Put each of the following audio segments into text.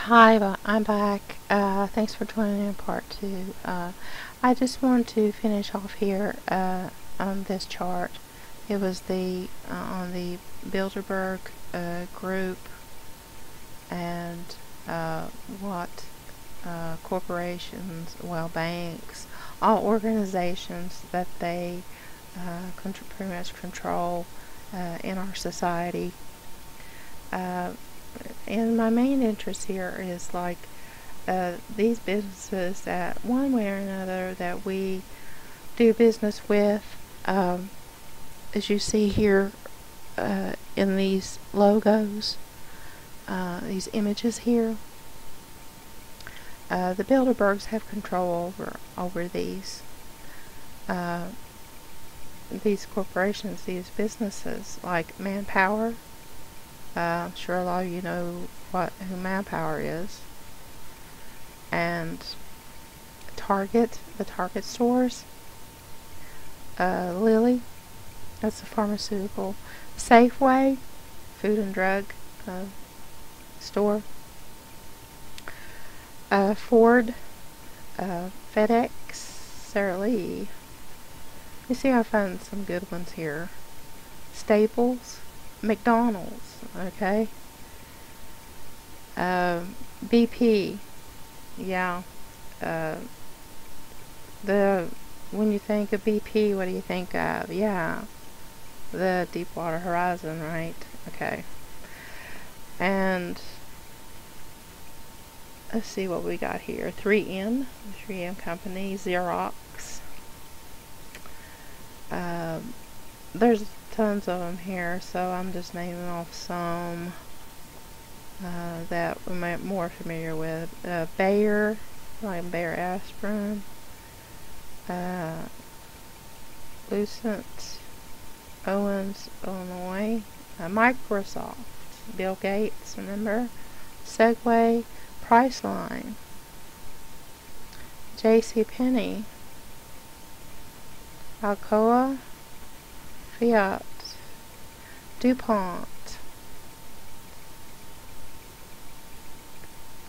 Hi, I'm back. Thanks for joining in part 2. I just want to finish off here on this chart. It was the on the Bilderberg group and what corporations, well, banks, all organizations that they pretty much control in our society. And my main interest here is like these businesses that one way or another that we do business with, as you see here in these logos, these images here. The Bilderbergs have control over these corporations, these businesses, like Manpower. I'm sure a lot of you know who Manpower is. And Target, the Target stores. Lilly, that's a pharmaceutical. Safeway, food and drug store. Ford, FedEx, Sara Lee. You see, I found some good ones here. Staples, McDonald's, okay. BP, yeah. When you think of BP, what do you think of? Yeah, the Deepwater Horizon, right? Okay. And let's see what we got here. 3M, the 3M company, Xerox. There's tons of them here, so I'm just naming off some that we're more familiar with. Bayer, like Bayer aspirin. Lucent, Owens, Illinois. Microsoft, Bill Gates, remember? Segway, Priceline. JCPenney, Alcoa, Fiat, DuPont,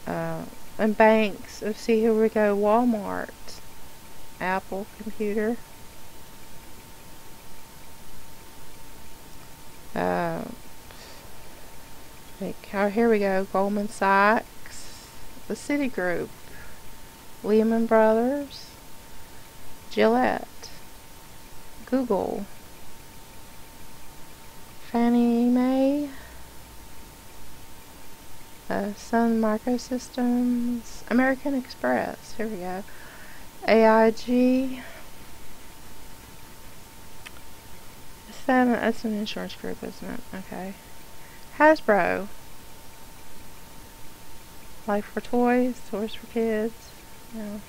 and banks. Let's see, here we go. Walmart, Apple Computer, here we go. Goldman Sachs, the Citigroup, Lehman Brothers, Gillette, Google, Fannie Mae, Sun Microsystems, American Express, here we go, AIG, that's an insurance group, isn't it? Okay. Hasbro, Life for Toys, Toys for Kids, yeah.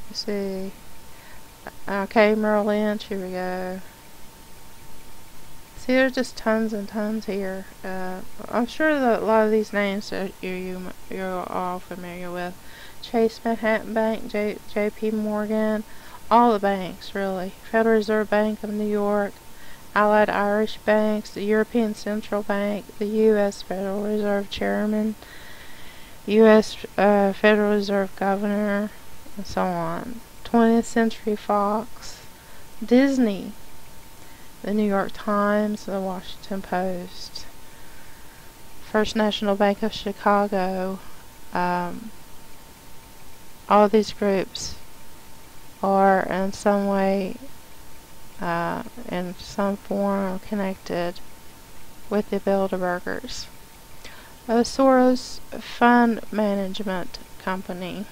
Let's see. Okay, Merrill Lynch, here we go. See, there's just tons and tons here. I'm sure that a lot of these names that you're all familiar with. Chase Manhattan Bank, J.P. Morgan, all the banks, really. Federal Reserve Bank of New York, Allied Irish Banks, the European Central Bank, the U.S. Federal Reserve Chairman, U.S. Federal Reserve Governor, and so on. 20th Century Fox, Disney, the New York Times, the Washington Post, First National Bank of Chicago. All these groups are in some way, in some form, connected with the Bilderbergers. Soros Fund Management Company.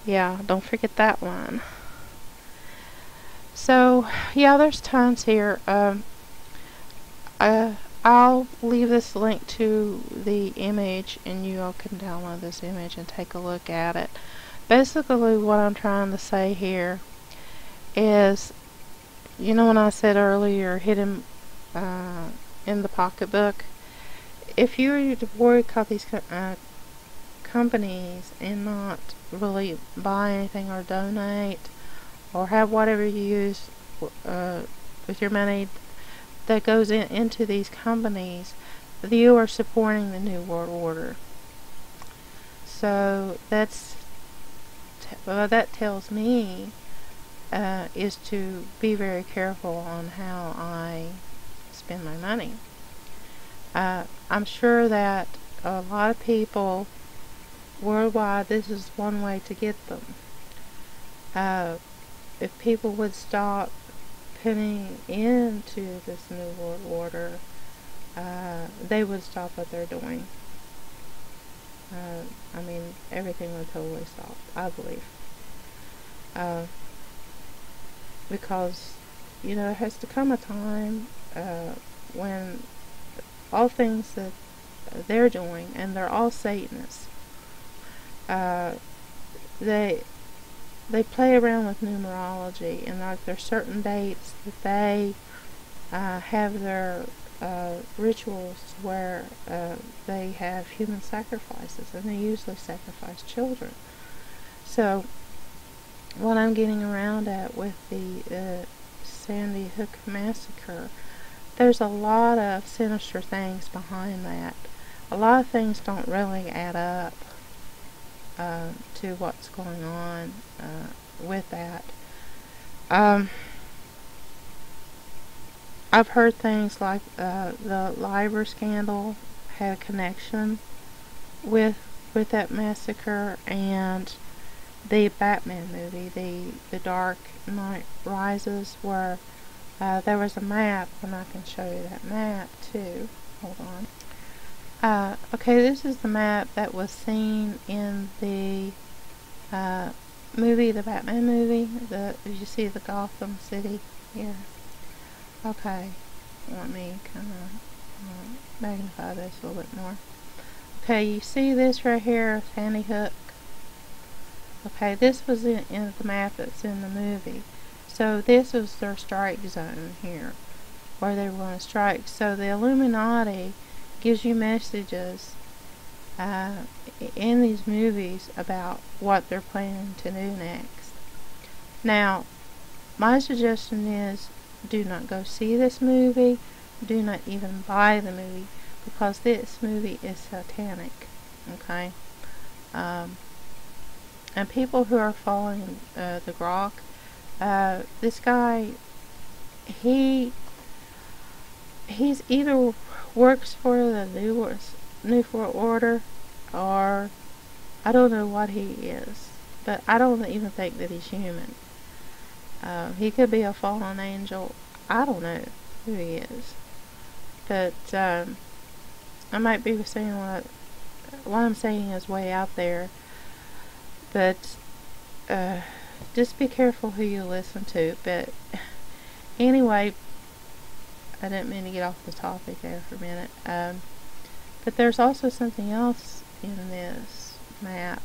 Yeah, don't forget that one. So, yeah, there's tons here. I'll leave this link to the image, and you all can download this image and take a look at it. Basically, what I'm trying to say here is, you know, when I said earlier, hidden in the pocketbook, if you were to boycott these companies and not really buy anything or donate or have whatever you use with your money that goes into these companies, you are supporting the New World Order. So that tells me is to be very careful on how I spend my money. I'm sure that a lot of people worldwide, this is one way to get them. If people would stop putting into this New World Order, they would stop what they're doing. I mean, everything would totally stop, I believe. Because, there has to come a time when all things that they're doing, and they're all Satanists, they play around with numerology, and like there's certain dates that they have their rituals where they have human sacrifices, and they usually sacrifice children. So what I'm getting around at with the Sandy Hook Massacre, there's a lot of sinister things behind that. A lot of things don't really add up to what's going on with that. I've heard things like the Libor scandal had a connection with that massacre, and the Batman movie, the Dark Knight Rises, where there was a map, and I can show you that map too. Hold on. Okay, this is the map that was seen in the movie, the Batman movie. You see the Gotham City here. Okay, let me kind of magnify this a little bit more. Okay, you see this right here, Sandy Hook. Okay, this was in the map that's in the movie. So this was their strike zone here, where they were going to strike. So the Illuminati gives you messages in these movies about what they're planning to do next. Now, my suggestion is, do not go see this movie. Do not even buy the movie, because this movie is satanic. Okay? And people who are following the Grok, this guy, he's either works for the New World Order, or I don't know what he is, but I don't even think that he's human. He could be a fallen angel. I don't know who he is, but I might be saying what I'm saying is way out there. But just be careful who you listen to. But anyway, I didn't mean to get off the topic there for a minute. But there's also something else in this map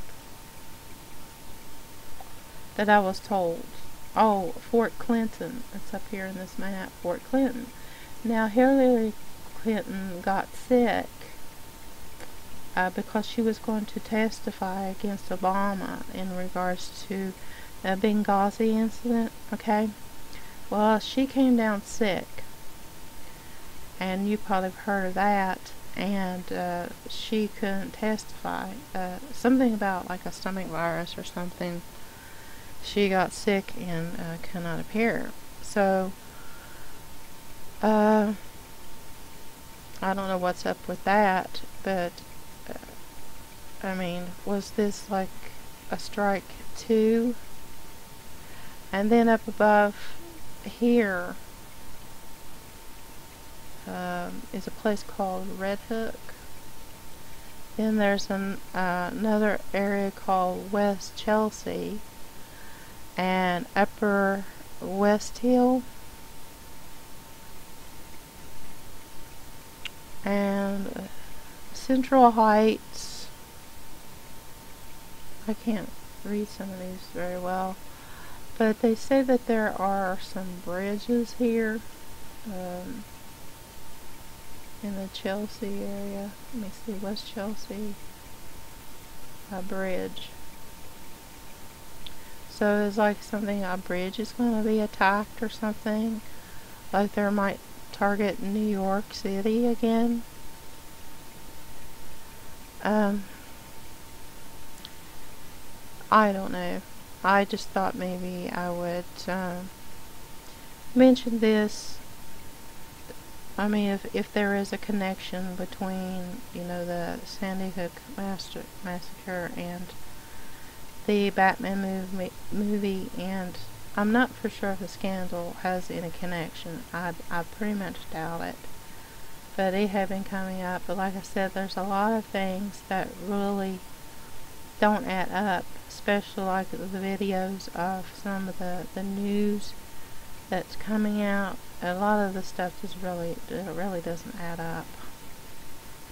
that I was told. Oh, Fort Clinton. It's up here in this map, Fort Clinton. Now, Hillary Clinton got sick because she was going to testify against Obama in regards to the Benghazi incident. Okay? Well, she came down sick, and you probably have heard of that, and she couldn't testify. Something about like a stomach virus or something. She got sick and cannot appear. So, I don't know what's up with that, but, I mean, was this like a strike too? And then up above here is a place called Red Hook. Then there's another area called West Chelsea and Upper West Hill, and Central Heights. I can't read some of these very well, but they say that there are some bridges here in the Chelsea area. Let me see, West Chelsea bridge. So it's like something, a bridge is going to be attacked or something. like they might target New York City again. I don't know. I just thought maybe I would mention this. I mean, if there is a connection between, you know, the Sandy Hook Massacre and the Batman movie, and I'm not for sure if the scandal has any connection. I pretty much doubt it. But it had been coming up. But like I said, there's a lot of things that really don't add up, especially like the videos of some of the news that's coming out. A lot of the stuff just really doesn't add up.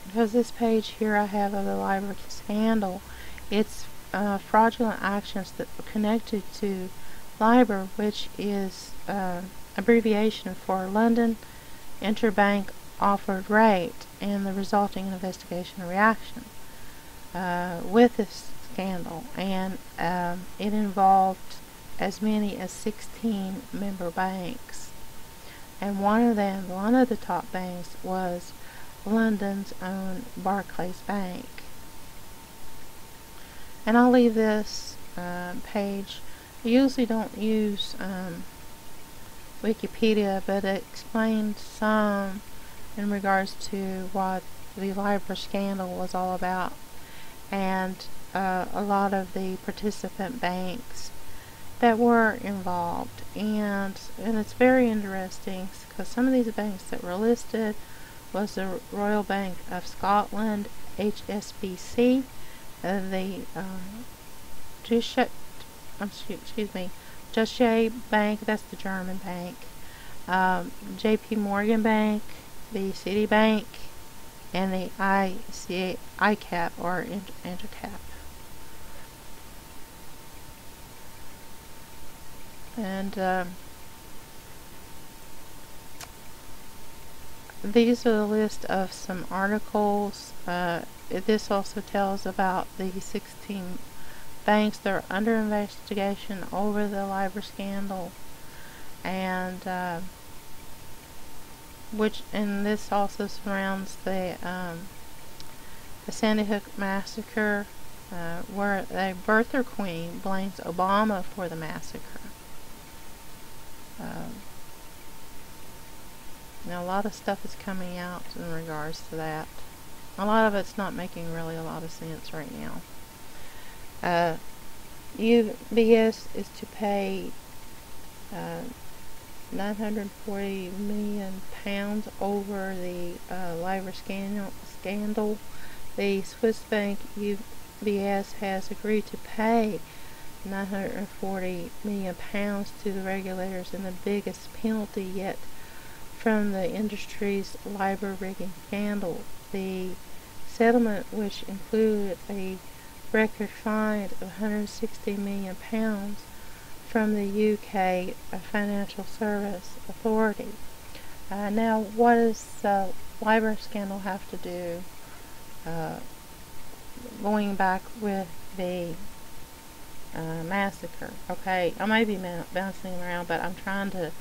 Because this page here I have of the Libor scandal, it's fraudulent actions that were connected to Libor, which is abbreviation for London Interbank Offered Rate, and the resulting investigation and reaction with this scandal, and it involved as many as 16 member banks, and one of the top banks was London's own Barclays Bank. And I'll leave this page. I usually don't use Wikipedia, but it explains some in regards to what the Libor scandal was all about, and a lot of the participant banks that were involved, and it's very interesting because some of these banks that were listed was the Royal Bank of Scotland, HSBC, the Deutsche Bank, that's the German bank, JP Morgan Bank, the Citibank, and the ICAP or Intercap. And these are the list of some articles. This also tells about the 16 banks that are under investigation over the Libor scandal, and this also surrounds the Sandy Hook Massacre, where the birther queen blames Obama for the massacre. Now a lot of stuff is coming out in regards to that. A lot of it's not making really a lot of sense right now. UBS is to pay £940 million over the Libor scandal. The Swiss bank UBS has agreed to pay £940 million to the regulators in the biggest penalty yet from the industry's Libor rigging scandal. The settlement, which included a record fine of £160 million from the UK Financial Service Authority. Now, what does the Libor scandal have to do going back with the massacre? Okay, I may be bouncing around, but I'm trying to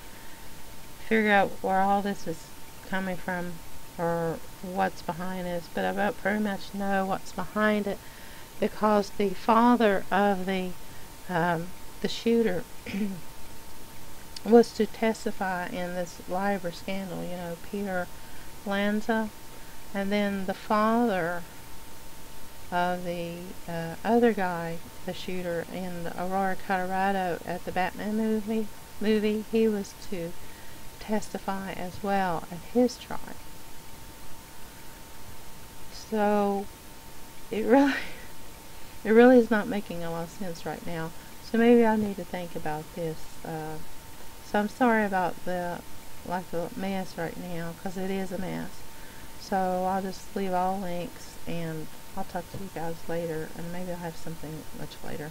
figure out where all this is coming from or what's behind this, but I about pretty much know what's behind it, because the father of the shooter was to testify in this Libor scandal, you know, Peter Lanza, and then the father of the other guy, the shooter in Aurora, Colorado at the Batman movie, he was to testify as well at his trial. So it really is not making a lot of sense right now. So maybe I need to think about this. So I'm sorry about the mess right now, because it is a mess. So I'll just leave all links, and I'll talk to you guys later, and maybe I'll have something much later,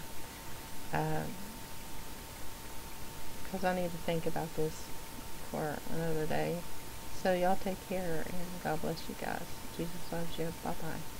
because I need to think about this for another day. So y'all take care, and God bless you guys. Jesus loves you. Bye bye.